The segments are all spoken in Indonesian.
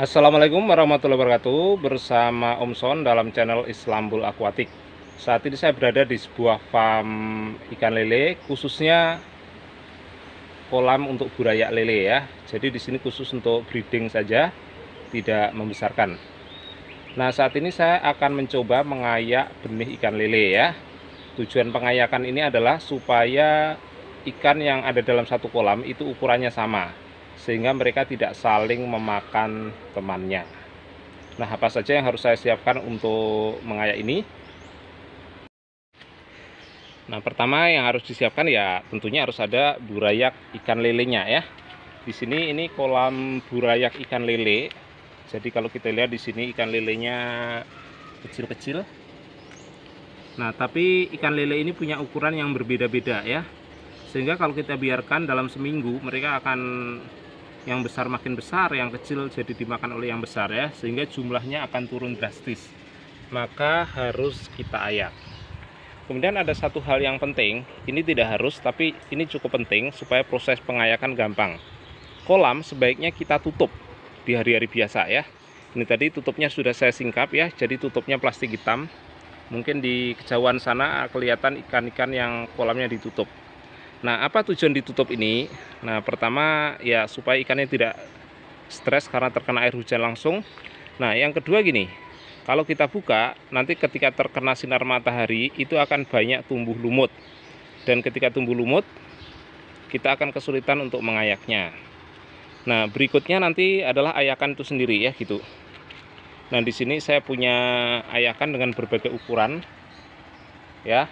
Assalamualaikum warahmatullahi wabarakatuh. Bersama Om Son dalam channel Islambul Aquatic. Saat ini saya berada di sebuah farm ikan lele, khususnya kolam untuk burayak lele ya. Jadi di sini khusus untuk breeding saja, tidak membesarkan. Nah, saat ini saya akan mencoba mengayak benih ikan lele ya. Tujuan pengayakan ini adalah supaya ikan yang ada dalam satu kolam itu ukurannya sama, sehingga mereka tidak saling memakan temannya. Nah, apa saja yang harus saya siapkan untuk mengayak ini? Nah, pertama yang harus disiapkan ya tentunya harus ada burayak ikan lelenya ya. Di sini ini kolam burayak ikan lele. Jadi kalau kita lihat di sini ikan lelenya kecil-kecil. Nah, tapi ikan lele ini punya ukuran yang berbeda-beda ya. Sehingga kalau kita biarkan dalam seminggu mereka akan yang besar makin besar, yang kecil jadi dimakan oleh yang besar ya, sehingga jumlahnya akan turun drastis. Maka harus kita ayak. Kemudian ada satu hal yang penting, ini tidak harus tapi ini cukup penting supaya proses pengayakan gampang. Kolam sebaiknya kita tutup di hari-hari biasa ya. Ini tadi tutupnya sudah saya singkap ya, jadi tutupnya plastik hitam. Mungkin di kejauhan sana kelihatan ikan-ikan yang kolamnya ditutup. Nah, apa tujuan ditutup ini? Nah, pertama ya supaya ikannya tidak stres karena terkena air hujan langsung. Nah, yang kedua gini, kalau kita buka, nanti ketika terkena sinar matahari itu akan banyak tumbuh lumut. Dan ketika tumbuh lumut, kita akan kesulitan untuk mengayaknya. Nah, berikutnya nanti adalah ayakan itu sendiri ya gitu. Nah, di sini saya punya ayakan dengan berbagai ukuran ya.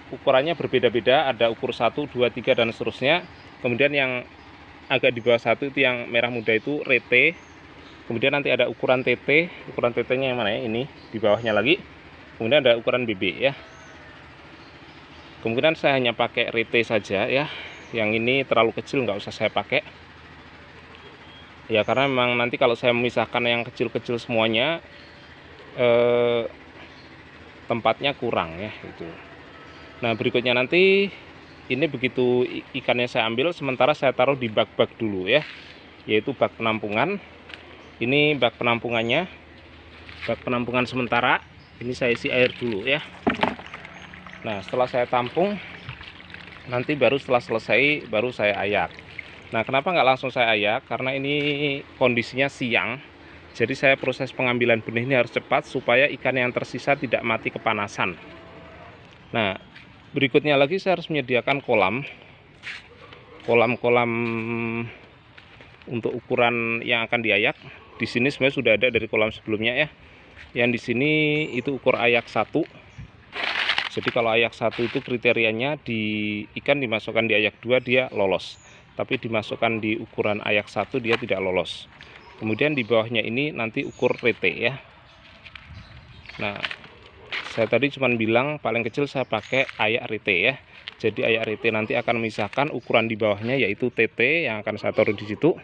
Ukurannya berbeda-beda, ada ukur 1, 2, 3 dan seterusnya. Kemudian yang agak di bawah 1 itu yang merah muda itu rete. Kemudian nanti ada ukuran TT, ukuran TT-nya yang mana ya? Ini di bawahnya lagi. Kemudian ada ukuran BB ya. Kemungkinan saya hanya pakai rete saja ya. Yang ini terlalu kecil nggak usah saya pakai. Ya karena memang nanti kalau saya memisahkan yang kecil-kecil semuanya tempatnya kurang ya itu. Nah, berikutnya nanti ini begitu ikannya saya ambil, sementara saya taruh di bak-bak dulu ya, yaitu bak penampungan. Ini bak penampungannya, bak penampungan sementara. Ini saya isi air dulu ya. Nah, setelah saya tampung, nanti baru setelah selesai baru saya ayak. Nah, kenapa nggak langsung saya ayak? Karena ini kondisinya siang, jadi saya proses pengambilan benih ini harus cepat supaya ikan yang tersisa tidak mati kepanasan. Nah, berikutnya lagi saya harus menyediakan kolam untuk ukuran yang akan diayak. Di sini sebenarnya sudah ada dari kolam sebelumnya ya. Yang di sini itu ukur ayak 1. Jadi kalau ayak 1 itu kriterianya di ikan dimasukkan di ayak 2 dia lolos. Tapi dimasukkan di ukuran ayak 1 dia tidak lolos. Kemudian di bawahnya ini nanti ukur rete ya. Nah, saya tadi cuma bilang paling kecil saya pakai ayak rete ya. Jadi ayak rete nanti akan memisahkan ukuran di bawahnya yaitu TT yang akan saya taruh di situ.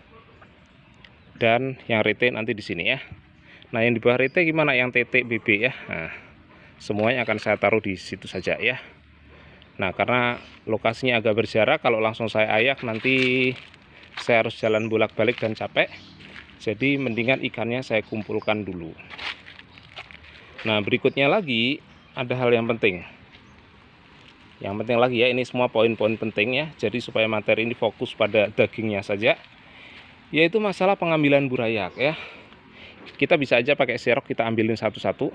Dan yang rete nanti di sini ya. Nah, yang di bawah rete gimana? Yang TT BB ya. Nah, semuanya akan saya taruh di situ saja ya. Nah, karena lokasinya agak berjarak, kalau langsung saya ayak nanti saya harus jalan bolak-balik dan capek. Jadi mendingan ikannya saya kumpulkan dulu. Nah, berikutnya lagi ada hal yang penting. Yang penting lagi ya, ini semua poin-poin penting ya. Jadi supaya materi ini fokus pada dagingnya saja, yaitu masalah pengambilan burayak ya. Kita bisa aja pakai serok kita ambilin satu-satu.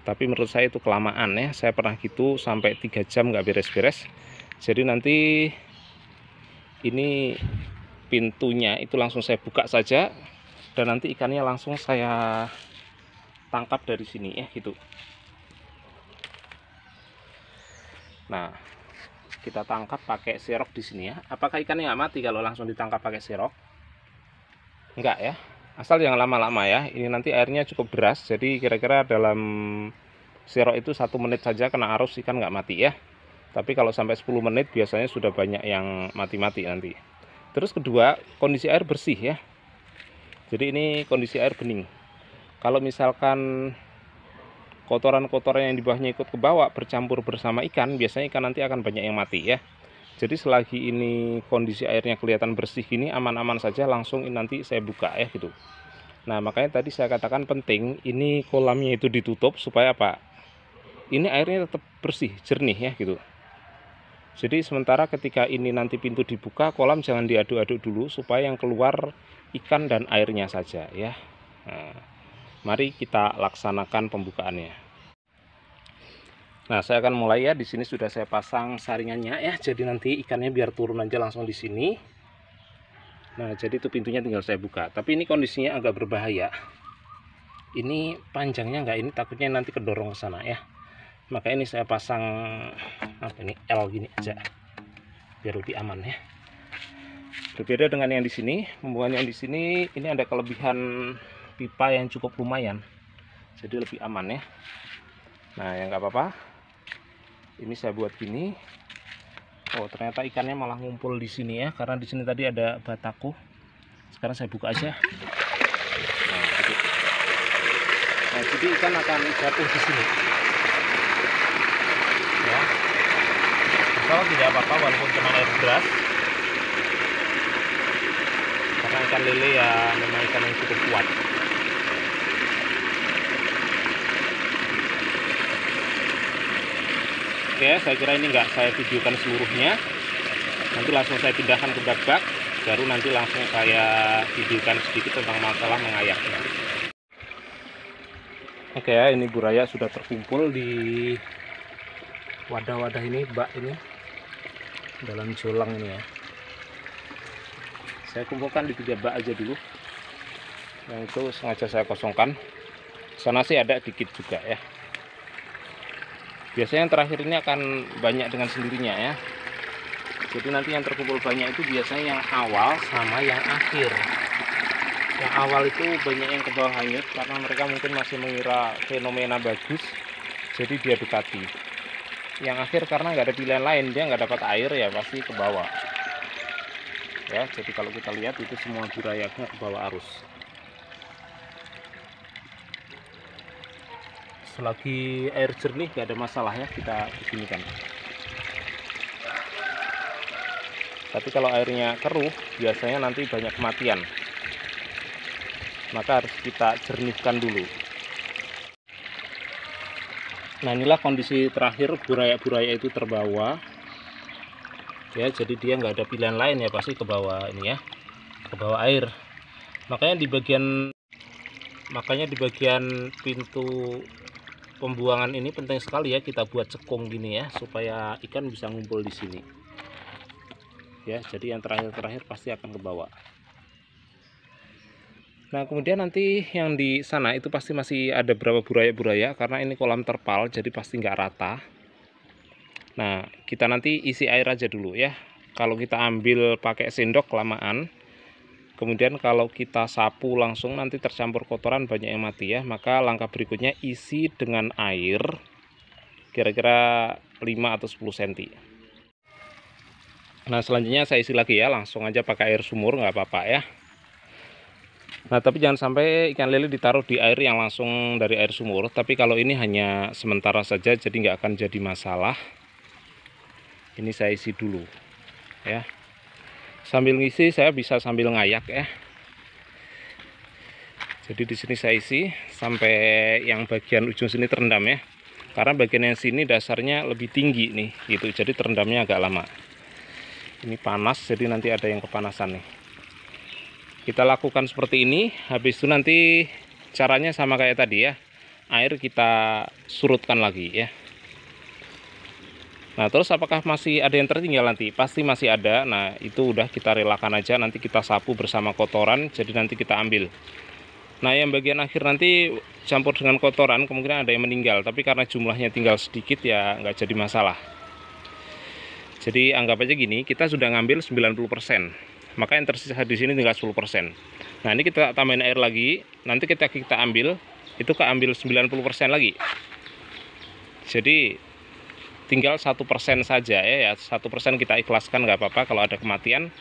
Tapi menurut saya itu kelamaan ya. Saya pernah gitu sampai 3 jam nggak beres-beres. Jadi nanti ini pintunya itu langsung saya buka saja. Dan nanti ikannya langsung saya tangkap dari sini ya gitu. Nah, kita tangkap pakai serok di sini ya. Apakah ikannya nggak mati kalau langsung ditangkap pakai serok? Enggak ya. Asal jangan lama-lama ya. Ini nanti airnya cukup deras. Jadi kira-kira dalam serok itu 1 menit saja kena arus ikan nggak mati ya. Tapi kalau sampai 10 menit biasanya sudah banyak yang mati-mati nanti. Terus kedua, kondisi air bersih ya. Jadi ini kondisi air bening. Kalau misalkan kotoran-kotoran yang di bawahnya ikut ke bawah bercampur bersama ikan, biasanya ikan nanti akan banyak yang mati ya. Jadi selagi ini kondisi airnya kelihatan bersih gini, aman-aman saja, langsung nanti saya buka ya gitu. Nah makanya tadi saya katakan penting ini kolamnya itu ditutup supaya apa? Ini airnya tetap bersih, jernih ya gitu. Jadi sementara ketika ini nanti pintu dibuka, kolam jangan diaduk-aduk dulu supaya yang keluar ikan dan airnya saja ya. Nah, mari kita laksanakan pembukaannya. Nah, saya akan mulai ya. Di sini sudah saya pasang saringannya ya. Jadi nanti ikannya biar turun aja langsung di sini. Nah, jadi itu pintunya tinggal saya buka. Tapi ini kondisinya agak berbahaya. Ini panjangnya enggak, ini takutnya nanti kedorong ke sana ya. Maka ini saya pasang apa ini L gini aja. Biar lebih aman ya. Berbeda dengan yang di sini. Pembuangan yang di sini ini ada kelebihan pipa yang cukup lumayan. Jadi lebih aman ya. Nah, yang enggak apa-apa. Ini saya buat gini. Oh, ternyata ikannya malah ngumpul di sini ya, karena di sini tadi ada bataku. Sekarang saya buka aja. Nah, jadi ikan akan jatuh di sini. Ya. Kalau tidak apa-apa walaupun cuma air deras. Karena ikan lele ya memang ikan yang cukup kuat. Oke, saya kira ini nggak saya videokan seluruhnya. Nanti langsung saya pindahkan ke bak-bak, baru nanti langsung saya videokan sedikit tentang masalah mengayaknya. Oke ya, ini buraya sudah terkumpul di wadah-wadah ini, bak ini, dalam jolang ini ya. Saya kumpulkan di 3 bak aja dulu. Yang itu sengaja saya kosongkan. Sana sih ada dikit juga ya. Biasanya yang terakhir ini akan banyak dengan sendirinya ya. Jadi nanti yang terkumpul banyak itu biasanya yang awal sama yang akhir. Yang awal itu banyak yang ke bawah hanyut karena mereka mungkin masih mengira fenomena bagus, jadi dia dekati. Yang akhir karena nggak ada pilihan lain, dia nggak dapat air ya pasti ke bawah. Ya, jadi kalau kita lihat itu semua burayaknya ke bawah arus. Selagi air jernih gak ada masalah ya kita beginikan. Tapi kalau airnya keruh biasanya nanti banyak kematian, maka harus kita jernihkan dulu. Nah, inilah kondisi terakhir buraya-buraya itu terbawa ya, jadi dia nggak ada pilihan lain ya pasti ke bawah ini ya, ke bawah air. Makanya di bagian pintu pembuangan ini penting sekali ya kita buat cekung gini ya, supaya ikan bisa ngumpul di sini ya. Jadi yang terakhir pasti akan ke bawah. Nah, kemudian nanti yang di sana itu pasti masih ada berapa buraya-buraya karena ini kolam terpal, jadi pasti nggak rata. Nah, kita nanti isi air aja dulu ya. Kalau kita ambil pakai sendok kelamaan, kemudian kalau kita sapu langsung nanti tercampur kotoran, banyak yang mati ya. Maka langkah berikutnya isi dengan air kira-kira 5 atau 10 cm. Nah, selanjutnya saya isi lagi ya, langsung aja pakai air sumur nggak apa-apa ya. Nah, tapi jangan sampai ikan lele ditaruh di air yang langsung dari air sumur. Tapi kalau ini hanya sementara saja, jadi nggak akan jadi masalah. Ini saya isi dulu ya. Sambil ngisi saya bisa sambil ngayak ya. Jadi di sini saya isi sampai yang bagian ujung sini terendam ya. Karena bagian yang sini dasarnya lebih tinggi nih gitu. Jadi terendamnya agak lama. Ini panas, jadi nanti ada yang kepanasan nih. Kita lakukan seperti ini, habis itu nanti caranya sama kayak tadi ya. Air kita surutkan lagi ya. Nah, terus apakah masih ada yang tertinggal nanti? Pasti masih ada. Nah, itu udah kita relakan aja, nanti kita sapu bersama kotoran, jadi nanti kita ambil. Nah, yang bagian akhir nanti campur dengan kotoran, kemungkinan ada yang meninggal, tapi karena jumlahnya tinggal sedikit ya nggak jadi masalah. Jadi anggap aja gini, kita sudah ngambil 90%. Maka yang tersisa di sini tinggal 10%. Nah, ini kita tambahin air lagi, nanti kita ambil, itu keambil 90% lagi. Jadi tinggal 1% saja ya, 1% kita ikhlaskan nggak apa-apa. Kalau ada kematian,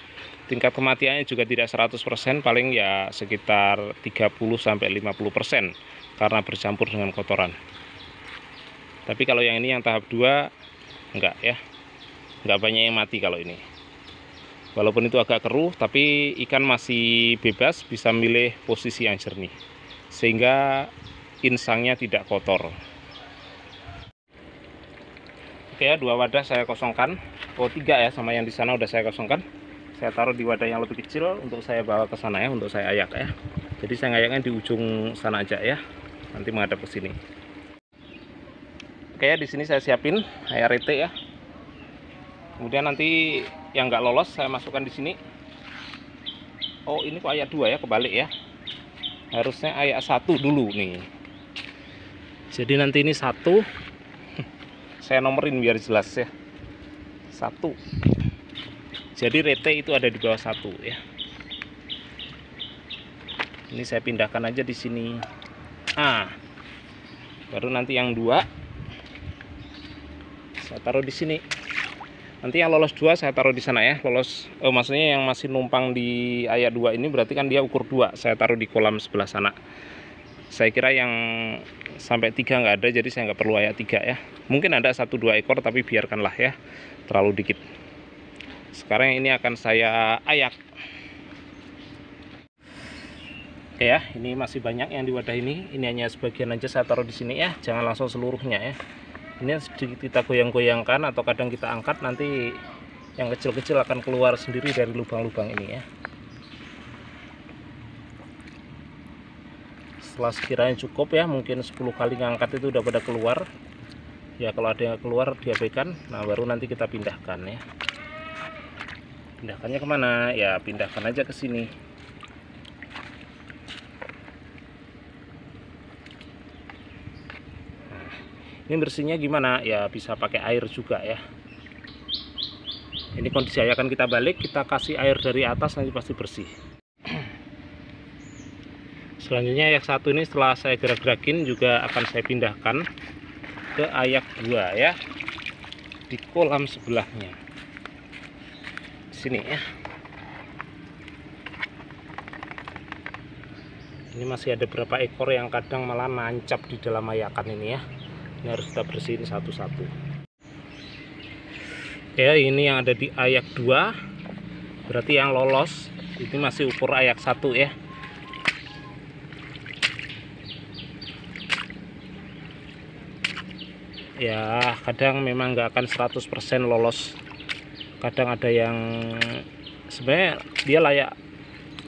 tingkat kematiannya juga tidak 100%, paling ya sekitar 30-50% karena bercampur dengan kotoran. Tapi kalau yang ini yang tahap 2 enggak ya. nggak banyak yang mati kalau ini. Walaupun itu agak keruh, tapi ikan masih bebas, bisa milih posisi yang jernih, sehingga insangnya tidak kotor. Oke ya, 2 wadah saya kosongkan. Oh, 3 ya, sama yang di sana udah saya kosongkan. Saya taruh di wadah yang lebih kecil untuk saya bawa ke sana ya, untuk saya ayak ya. Jadi saya ngayaknya di ujung sana aja ya, nanti menghadap ke sini. Oke ya, di sini saya siapin air rete ya. Kemudian nanti yang nggak lolos saya masukkan di sini. Oh, ini kok ayak 2 ya, kebalik ya. Harusnya ayak 1 dulu nih. Jadi nanti ini 1. Saya nomerin biar jelas ya. 1. Jadi rete itu ada di bawah 1 ya. Ini saya pindahkan aja di sini. Baru nanti yang 2 saya taruh di sini. Nanti yang lolos 2 saya taruh di sana ya. Lolos, maksudnya yang masih numpang di ayak 2 ini berarti kan dia ukur 2. Saya taruh di kolam sebelah sana. Saya kira yang sampai 3 nggak ada, jadi saya nggak perlu ayak 3 ya. Mungkin ada 1-2 ekor, tapi biarkanlah ya, terlalu dikit. Sekarang ini akan saya ayak. Oke ya, ini masih banyak yang di wadah ini. Ini hanya sebagian aja saya taruh di sini ya. Jangan langsung seluruhnya ya. Ini sedikit kita goyang-goyangkan atau kadang kita angkat, nanti yang kecil-kecil akan keluar sendiri dari lubang-lubang ini ya. Setelah sekiranya cukup ya, mungkin 10 kali ngangkat itu udah pada keluar ya. Kalau ada yang keluar diabaikan, nah baru nanti kita pindahkan ya. Pindahkannya kemana ya, pindahkan aja ke sini. Ini bersihnya gimana ya, bisa pakai air juga ya. Ini kondisi ayakan kita balik, kita kasih air dari atas, nanti pasti bersih. Selanjutnya ayak 1 ini setelah saya gerak-gerakin juga akan saya pindahkan ke ayak 2 ya, di kolam sebelahnya sini ya. Ini masih ada beberapa ekor yang kadang malah nancap di dalam ayakan ini ya. Ini harus kita bersihin satu-satu ya. Ini yang ada di ayak 2 berarti yang lolos ini masih ukur ayak 1 ya. Ya kadang memang nggak akan 100% lolos, kadang ada yang sebenarnya dia layak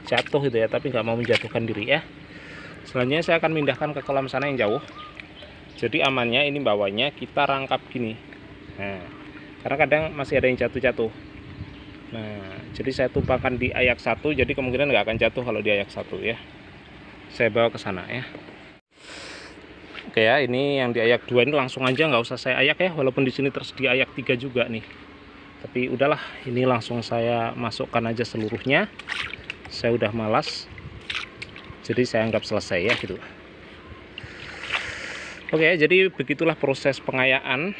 jatuh gitu ya, tapi nggak mau menjatuhkan diri ya. Selanjutnya saya akan pindahkan ke kolam sana yang jauh. Jadi amannya ini bawahnya kita rangkap gini. Nah, karena kadang masih ada yang jatuh-jatuh. Nah, jadi saya tumpahkan di ayak 1, jadi kemungkinan nggak akan jatuh kalau di ayak 1 ya. Saya bawa ke sana ya. Oke ya, ini yang di ayak 2 ini langsung aja, nggak usah saya ayak ya, walaupun di sini tersedia ayak 3 juga nih. Tapi udahlah, ini langsung saya masukkan aja seluruhnya. Saya udah malas, jadi saya anggap selesai ya gitu. Oke, jadi begitulah proses pengayaan.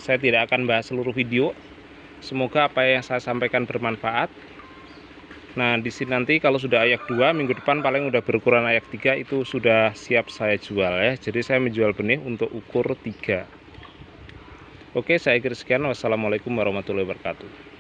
Saya tidak akan bahas seluruh video. Semoga apa yang saya sampaikan bermanfaat. Nah, di sini nanti kalau sudah ayak 2, minggu depan paling udah berukuran ayak 3, itu sudah siap saya jual ya. Jadi saya menjual benih untuk ukur 3. Oke, saya akhiri sekian. Wassalamualaikum warahmatullahi wabarakatuh.